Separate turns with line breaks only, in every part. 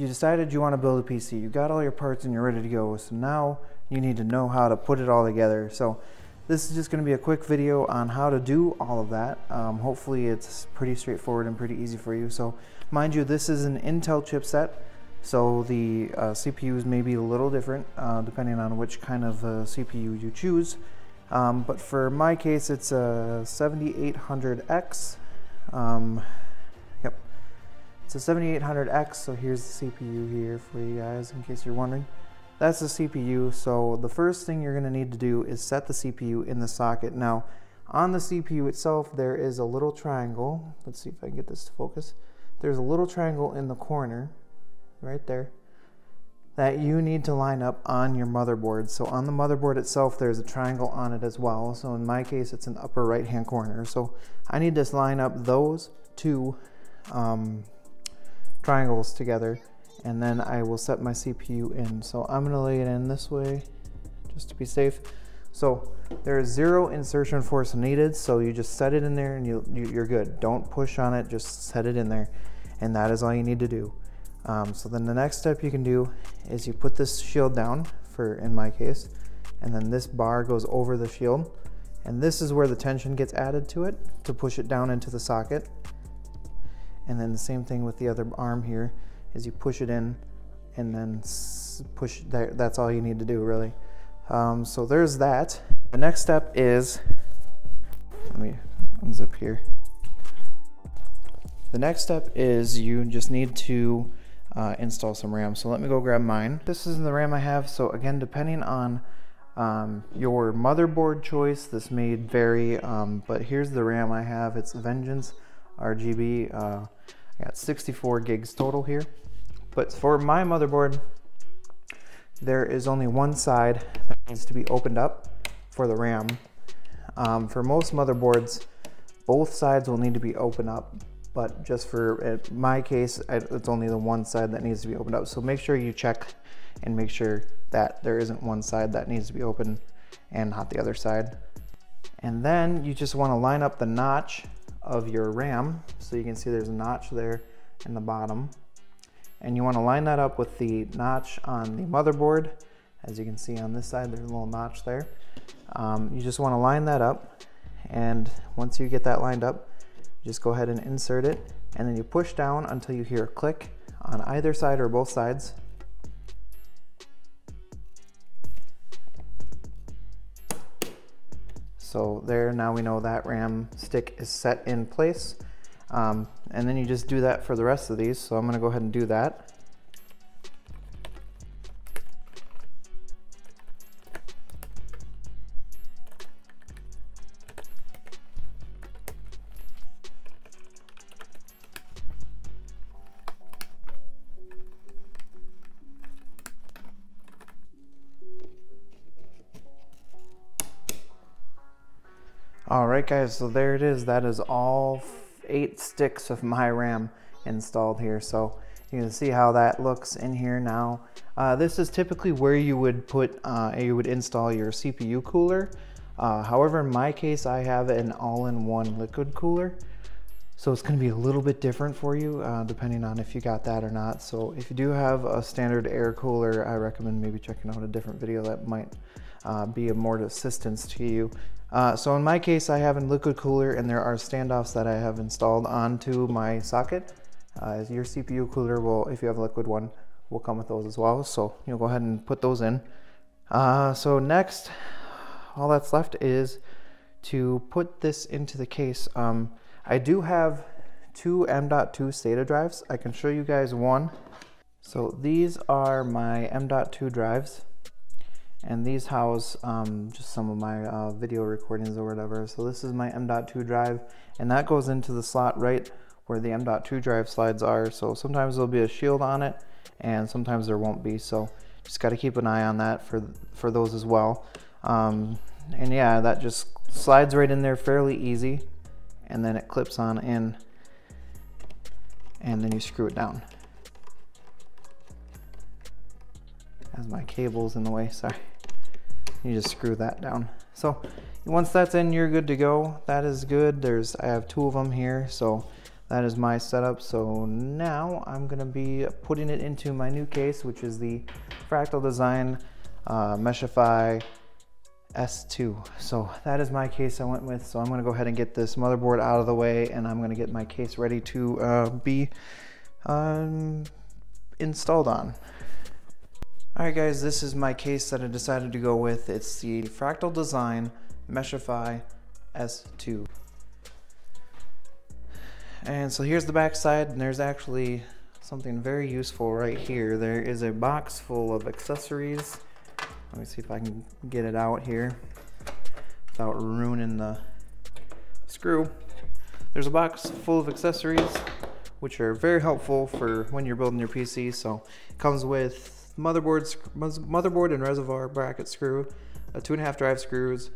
you decided you want to build a PC. You got all your parts and you're ready to go. So now you need to know how to put it all together. So this is just going to be a quick video on how to do all of that. Hopefully it's pretty straightforward and pretty easy for you. So mind you, this is an Intel chipset, so the CPUs may be a little different depending on which kind of CPU you choose. But for my case, it's a 7800X. Yep, it's a 7800X. So here's the CPU here for you guys, in case you're wondering. That's the CPU. So the first thing you're going to need to do is set the CPU in the socket. Now, on the CPU itself, there is a little triangle. Let's see if I can get this to focus. There's a little triangle in the corner, right there, that you need to line up on your motherboard. So on the motherboard itself, there's a triangle on it as well. So in my case, it's in the upper right-hand corner. So I need to line up those two triangles together, and then I will set my CPU in. So I'm gonna lay it in this way just to be safe. So there is 0 insertion force needed, so you just set it in there and you're good. Don't push on it, just set it in there, and that is all you need to do. So then the next step you can do is you put this shield down, in my case, and then this bar goes over the shield, and this is where the tension gets added to it to push it down into the socket. And then the same thing with the other arm here, is you push it in and then push there. That's all you need to do, really. So there's that. The next step is, let me unzip here. The next step is you just need to install some RAM. So let me go grab mine. This is the RAM I have. So again, depending on your motherboard choice, this may vary, but here's the RAM I have. It's Vengeance RGB. I got 64 gigs total here. But for my motherboard, there is only one side that needs to be opened up for the RAM. For most motherboards, both sides will need to be opened up, but just for my case, it's only the one side that needs to be opened up. So make sure you check and make sure that there isn't one side that needs to be open and not the other side. And then you just want to line up the notch of your RAM. So you can see there's a notch there in the bottom. And you want to line that up with the notch on the motherboard. As you can see on this side, there's a little notch there. You just want to line that up, and once you get that lined up, you just go ahead and insert it, and then you push down until you hear a click on either side or both sides. So there, now we know that RAM stick is set in place. And then you just do that for the rest of these. So I'm going to go ahead and do that. All right, guys, so there it is. That is all 8 sticks of my RAM installed here. So you can see how that looks in here now. This is typically where you would put, you would install your CPU cooler. However, in my case, I have an all-in-one liquid cooler. So it's gonna be a little bit different for you, depending on if you got that or not. So if you do have a standard air cooler, I recommend maybe checking out a different video that might be of more assistance to you. So in my case, I have a liquid cooler, and there are standoffs that I have installed onto my socket. Your CPU cooler will, if you have a liquid one, will come with those as well. So you'll go ahead and put those in. So next, all that's left is to put this into the case. I do have 2 M.2 SATA drives. I can show you guys one. So these are my M.2 drives. And these house just some of my video recordings or whatever. So this is my M.2 drive, and that goes into the slot right where the M.2 drive slides are. So sometimes there'll be a shield on it, and sometimes there won't be. So just got to keep an eye on that for those as well. And yeah, that just slides right in there fairly easy, and then it clips on in, and then you screw it down. As my cable's in the way, sorry. You just screw that down. So once that's in, you're good to go. That is good. I have 2 of them here, so that is my setup. So now I'm gonna be putting it into my new case, which is the Fractal Design Meshify S2. So that is my case I went with. So I'm gonna go ahead and get this motherboard out of the way, and I'm gonna get my case ready to be installed on. Alright guys, this is my case that I decided to go with. It's the Fractal Design Meshify S2. And so here's the back side, and there's actually something very useful right here. There is a box full of accessories. Let me see if I can get it out here without ruining the screw. There's a box full of accessories which are very helpful for when you're building your PC. So it comes with motherboard and reservoir bracket screw, 2.5 drive screws,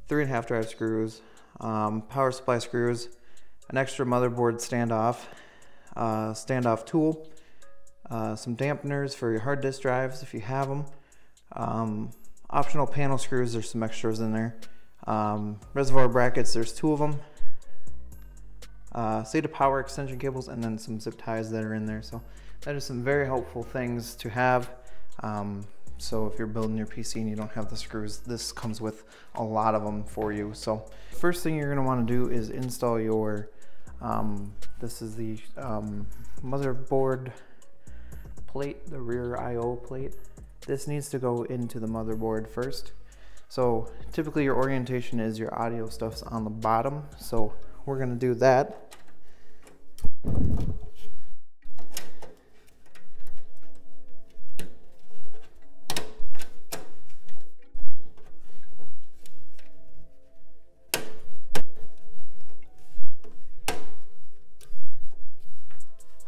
3.5 drive screws, power supply screws, an extra motherboard standoff tool, some dampeners for your hard disk drives if you have them, optional panel screws, there's some extras in there, reservoir brackets, there's 2 of them, SATA power extension cables, and then some zip ties that are in there. So that is some very helpful things to have. So if you're building your PC and you don't have the screws, this comes with a lot of them for you. So first thing you're going to want to do is install your this is the motherboard plate, the rear IO plate. This needs to go into the motherboard first. So typically your orientation is your audio stuff's on the bottom, so we're going to do that.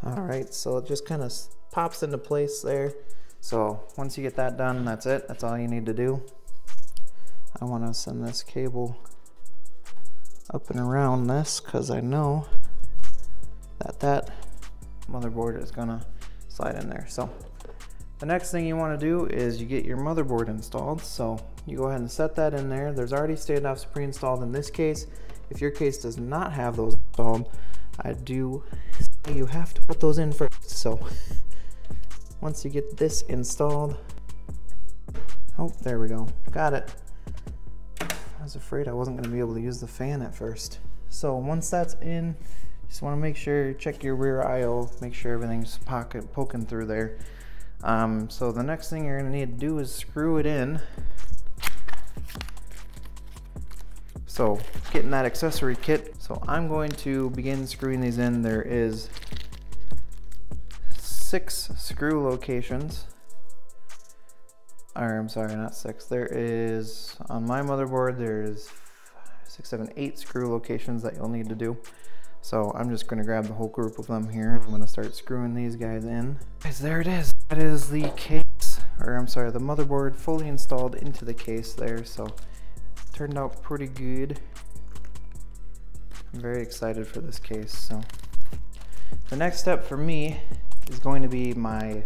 Alright, so it just kind of pops into place there. So once you get that done, that's it. That's all you need to do. I want to send this cable up and around this because I know that motherboard is gonna slide in there. So the next thing you want to do is you get your motherboard installed. So you go ahead and set that in there. There's already standoffs pre-installed in this case. If your case does not have those installed, I do say you have to put those in first. So once you get this installed, oh, there we go, got it. I was afraid I wasn't going to be able to use the fan at first. So once that's in, just want to make sure, check your rear IO, make sure everything's poking through there. So the next thing you're going to need to do is screw it in. So getting that accessory kit. So I'm going to begin screwing these in. There is 6 screw locations. Or I'm sorry, not 6. There is, on my motherboard, there's 6, 7, 8 screw locations that you'll need to do. So I'm just going to grab the whole group of them here. I'm going to start screwing these guys in. Guys, there it is. That is the case, or I'm sorry, the motherboard fully installed into the case there. So it turned out pretty good. I'm very excited for this case. So the next step for me is going to be my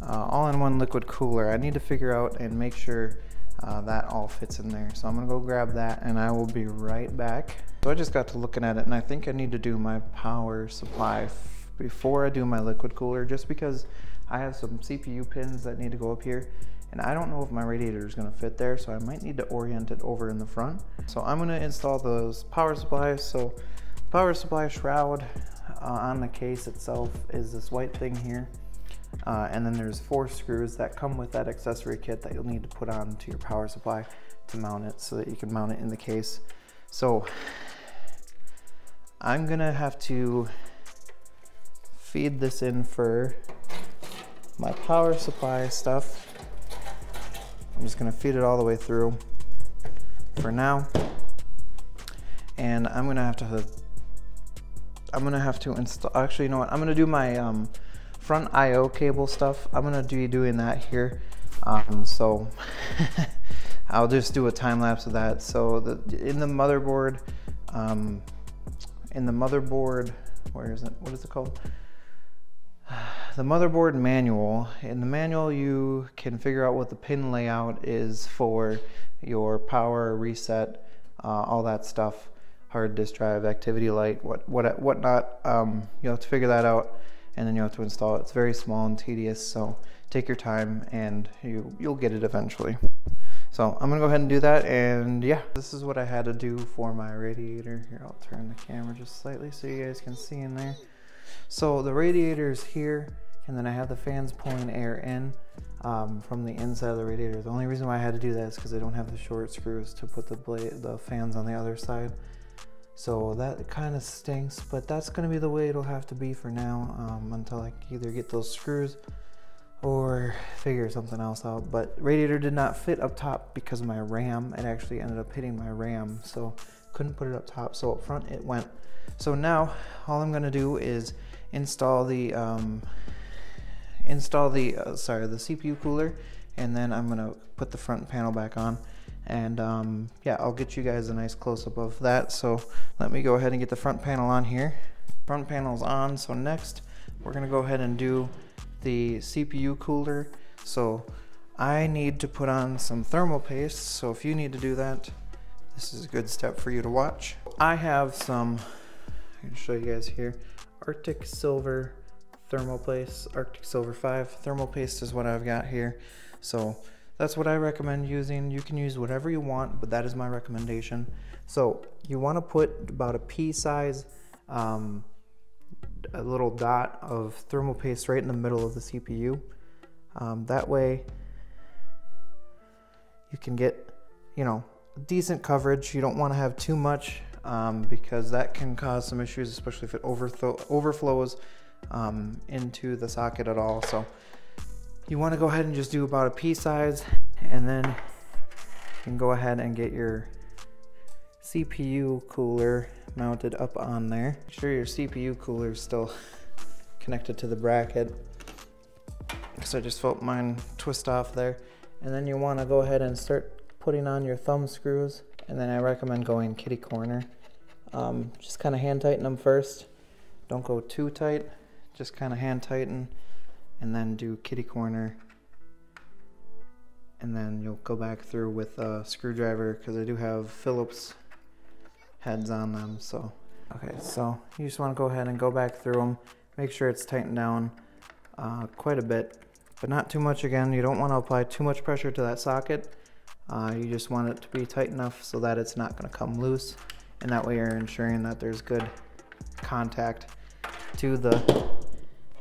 all-in-one liquid cooler. I need to figure out and make sure that all fits in there. So I'm gonna go grab that and I will be right back. So I just got to looking at it and I think I need to do my power supply before I do my liquid cooler, just because I have some CPU pins that need to go up here and I don't know if my radiator is gonna fit there, so I might need to orient it over in the front. So I'm gonna install those power supplies. So power supply shroud on the case itself is this white thing here. And then there's 4 screws that come with that accessory kit that you'll need to put on to your power supply to mount it, so that you can mount it in the case. So I'm gonna have to feed this in for my power supply stuff. I'm just gonna feed it all the way through for now, and I'm gonna have to install, actually, you know what, I'm gonna do my front IO cable stuff. I'm gonna be doing that here. So I'll just do a time lapse of that. So in the motherboard, where is it? What is it called? The motherboard manual. In the manual, you can figure out what the pin layout is for your power reset, all that stuff. hard disk drive, activity light, whatnot. You'll have to figure that out, and then you'll have to install it. It's very small and tedious, so take your time and you'll get it eventually. So I'm gonna go ahead and do that, and yeah, this is what I had to do for my radiator. Here, I'll turn the camera just slightly so you guys can see in there. So the radiator is here, and then I have the fans pulling air in from the inside of the radiator. The only reason why I had to do that is because I don't have the short screws to put the fans on the other side. So that kind of stinks, but that's gonna be the way it'll have to be for now, until I either get those screws or figure something else out. But radiator did not fit up top because of my RAM. It actually ended up hitting my RAM, so couldn't put it up top, so up front it went. So now all I'm gonna do is install the CPU cooler, and then I'm gonna put the front panel back on, and yeah, I'll get you guys a nice close-up of that. So let me go ahead and get the front panel on here. Front panel's on, so next we're gonna go ahead and do the CPU cooler. So I need to put on some thermal paste, so if you need to do that, this is a good step for you to watch. I have some, I can show you guys here, Arctic Silver thermal paste, Arctic Silver 5 thermal paste is what I've got here. So that's what I recommend using. You can use whatever you want, but that is my recommendation. So you want to put about a pea size, a little dot of thermal paste right in the middle of the CPU. That way you can get, you know, decent coverage. You don't want to have too much because that can cause some issues, especially if it overflows into the socket at all. So you want to go ahead and just do about a pea size, and then you can go ahead and get your CPU cooler mounted up on there. Make sure your CPU cooler is still connected to the bracket, because I just felt mine twist off there. And then you want to go ahead and start putting on your thumb screws, and then I recommend going kitty corner. Just kind of hand tighten them first. Don't go too tight, just kind of hand tighten, and then do kitty corner, and then you'll go back through with a screwdriver, because I do have Phillips heads on them. So okay, so you just want to go ahead and go back through them, make sure it's tightened down quite a bit, but not too much. Again, you don't want to apply too much pressure to that socket. You just want it to be tight enough so that it's not going to come loose, and that way you're ensuring that there's good contact to the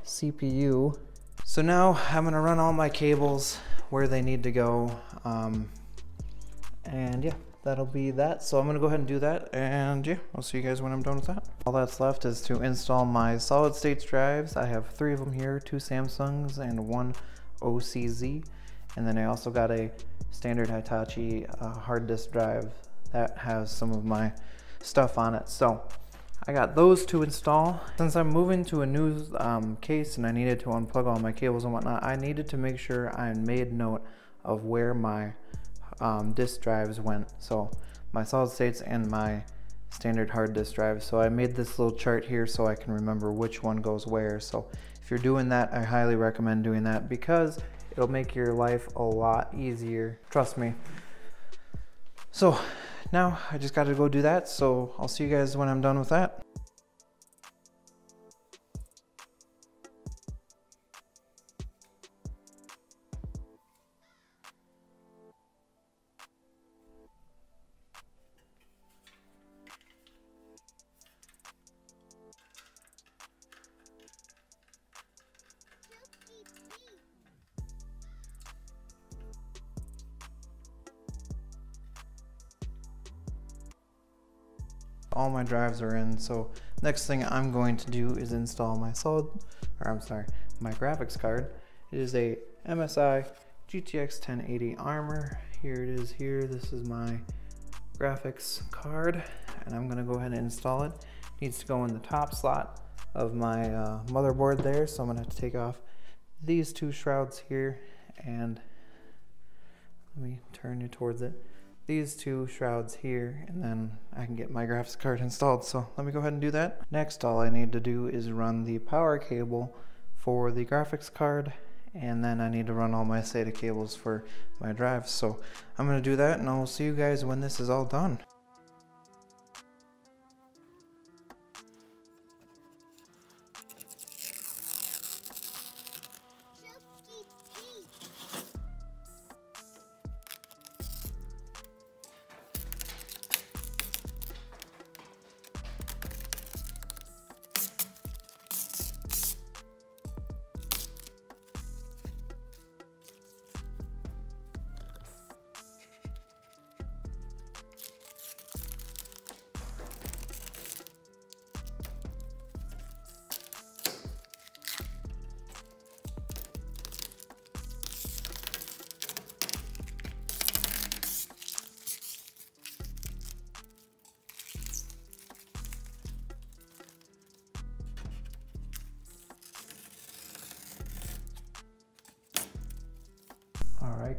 CPU. So now I'm going to run all my cables where they need to go, and yeah, that'll be that. So I'm gonna go ahead and do that, and yeah, I'll see you guys when I'm done with that. All that's left is to install my solid state drives. I have 3 of them here, 2 Samsungs and 1 OCZ, and then I also got a standard Hitachi hard disk drive that has some of my stuff on it. So I got those to install. Since I'm moving to a new case and I needed to unplug all my cables and whatnot, I needed to make sure I made note of where my disk drives went. So my solid states and my standard hard disk drive. So I made this little chart here so I can remember which one goes where. So if you're doing that, I highly recommend doing that, because it'll make your life a lot easier. Trust me. So now I just got to go do that. So I'll see you guys when I'm done with that. All my drives are in, so next thing I'm going to do is install my my graphics card. It is a MSI GTX 1080 Armor. Here it is here. This is my graphics card, and I'm gonna go ahead and install it. It needs to go in the top slot of my motherboard there, so I'm gonna have to take off these 2 shrouds here, and let me turn you towards it. These 2 shrouds here, and then I can get my graphics card installed. So let me go ahead and do that. Next, all I need to do is run the power cable for the graphics card, and then I need to run all my SATA cables for my drives. So I'm going to do that, and I'll see you guys when this is all done.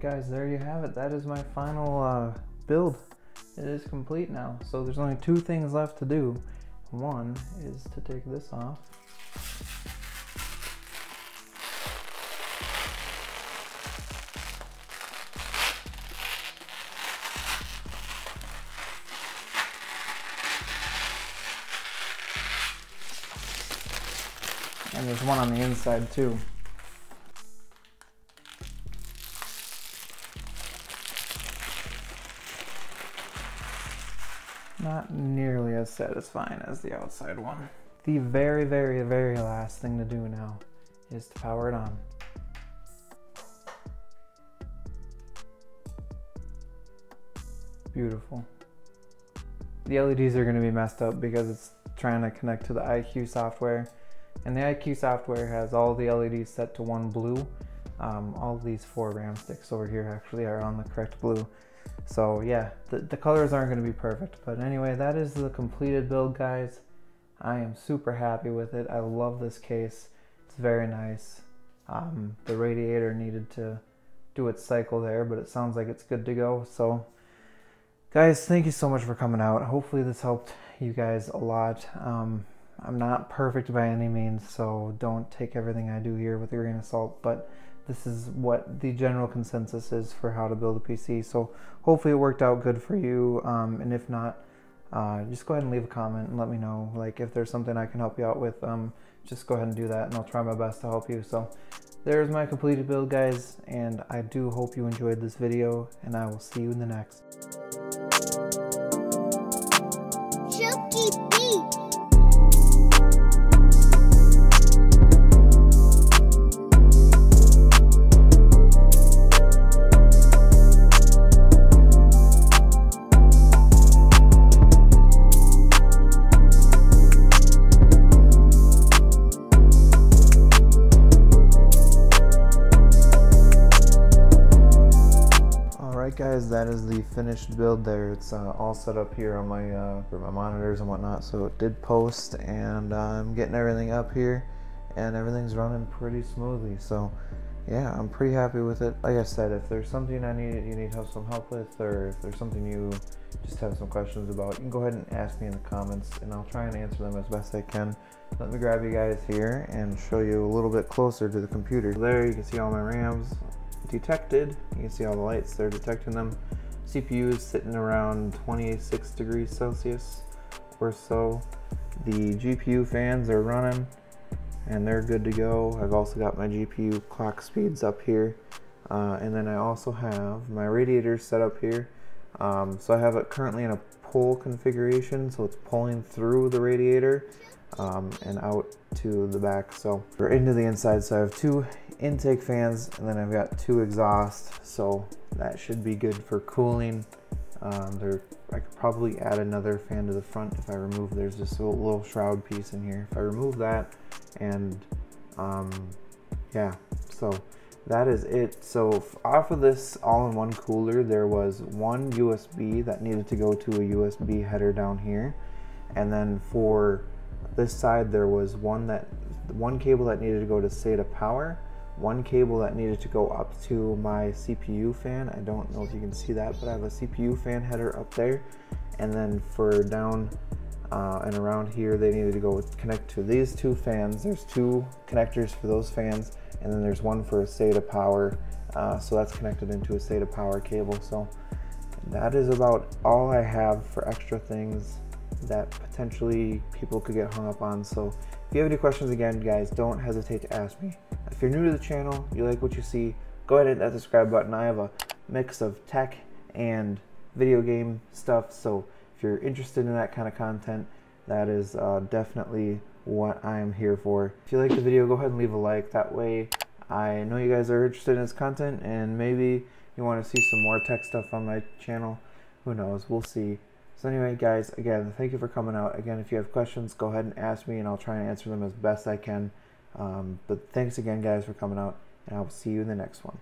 guys, there you have it. That is my final build. It is complete now. So there's only two things left to do. One is to take this off. And there's one on the inside too. Not nearly as satisfying as the outside one. The very, very, very last thing to do now is to power it on. Beautiful. The LEDs are going to be messed up because it's trying to connect to the IQ software. And the IQ software has all the LEDs set to one blue. All of these 4 RAM sticks over here actually are on the correct blue. So yeah, the colors aren't going to be perfect. But anyway, that is the completed build, guys. I am super happy with it. I love this case. It's very nice. The radiator needed to do its cycle there, but it sounds like it's good to go. So guys, thank you so much for coming out. Hopefully this helped you guys a lot. I'm not perfect by any means, so don't take everything I do here with a grain of salt, but this is what the general consensus is for how to build a PC. So hopefully it worked out good for you, and if not, just go ahead and leave a comment and let me know, like, if there's something I can help you out with. Just go ahead and do that, and I'll try my best to help you. So there's my completed build, guys, and I do hope you enjoyed this video, and I will see you in the next.
Chuki Beats.
Guys, that is the finished build there. It's all set up here on my for my monitors and whatnot, so it did post, and I'm getting everything up here and everything's running pretty smoothly. So yeah, I'm pretty happy with it. Like I said, if there's something you need some help with, or if there's something you just have some questions about, you can go ahead and ask me in the comments, and I'll try and answer them as best I can. Let me grab you guys here and show you a little bit closer to the computer. There you can see all my RAMs detected. You can see all the lights, they're detecting them. CPU is sitting around 26 degrees Celsius or so. The GPU fans are running and they're good to go. I've also got my GPU clock speeds up here, and then I also have my radiator set up here. So I have it currently in a pull configuration, so it's pulling through the radiator and out to the back, so we're into the inside. So I have 2 intake fans, and then I've got 2 exhaust, so that should be good for cooling. I could probably add another fan to the front if I remove, there's just a little shroud piece in here. If I remove that, and yeah, so that is it. So off of this all-in-one cooler, there was 1 USB that needed to go to a USB header down here, and then for this side there was one cable that needed to go to SATA power, 1 cable that needed to go up to my CPU fan. I don't know if you can see that, but I have a CPU fan header up there, and then for down and around here they needed to go connect to these 2 fans. There's 2 connectors for those fans, and then there's one for a SATA power, so that's connected into a SATA power cable. So that is about all I have for extra things that potentially people could get hung up on. So if you have any questions, again guys, don't hesitate to ask me. If you're new to the channel, you like what you see, go ahead and hit that subscribe button. I have a mix of tech and video game stuff, so if you're interested in that kind of content, that is definitely what I'm here for. If you like the video, go ahead and leave a like. That way I know you guys are interested in this content, and maybe you want to see some more tech stuff on my channel. Who knows, we'll see. So anyway guys, again, thank you for coming out. Again, if you have questions, go ahead and ask me, and I'll try and answer them as best I can. But thanks again guys for coming out, and I'll see you in the next one.